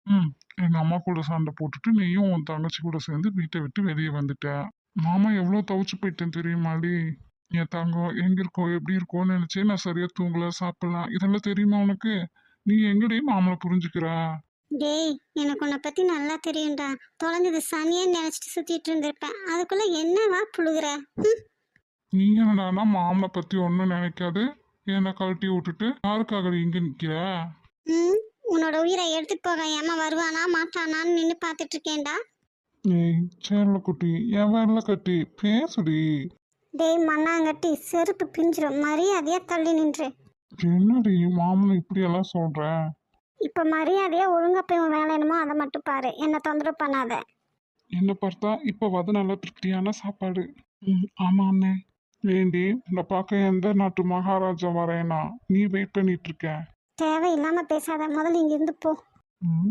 ம். எங்க அம்மா கூட சண்டை போட்டுட்டு நீயும் உன் தங்கச்சி கூட சேர்ந்து வீட்டை விட்டு வெளியே வந்துட்ட. மாமா எவ்வளோ தவிச்சு போயிட்டேன் தெரியுமாடி? என் தங்கம் எங்க இருக்கோ எப்படி இருக்கோன்னு நினைச்சே நான் சரியா தூங்கல சாப்பிடலாம் இதெல்லாம் தெரியுமா உனக்கு? நீ எங்கடி மாமலை புரிஞ்சுக்கிற? டேய், எனக்கு உன்னை பத்தி நல்லா தெரியும்டா. தொலைஞ்சது சனியன்னு நினைச்சிட்டு சுத்திட்டு இருந்திருப்பேன். அதுக்குள்ள என்னவா புழுகுற? ம். நீ என்னடானா மாமலை பத்தி ஒன்றும் நினைக்காது என்னை கழட்டி விட்டுட்டு யாருக்காக இங்க நிக்கிற? ம். உன்னோட உயிரை எடுத்துட்டு போக ஏமா வருவானா மாட்டானான்னு நின்று பார்த்துட்டு இருக்கேன்டா. ஏய் சேரல குட்டி என் வேலை கட்டி பேசுடி. டேய் மண்ணாங்கட்டி, செருப்பு பிஞ்சிரும். மரியாதையா தள்ளி நின்று. என்னடி மாமலை இப்படியெல்லாம் சொல்ற? இப்ப மரியாதையா ஒழுங்கா போய் உன் வேலை என்னமோ அதை மட்டும் பாரு. என்ன தொந்தரவு பண்ணாத. என்னை பார்த்தா இப்போவாது நல்ல திருப்தியான சாப்பாடு. ம் ஆமா அண்ணே. ஏண்டி உன்னை பார்க்க எந்த நாட்டு மகாராஜா வரேனா நீ வெயிட் பண்ணிட்டு இருக்க? தேவையில்லாம பேசாத. முதல்ல இங்க இருந்து போ. ம்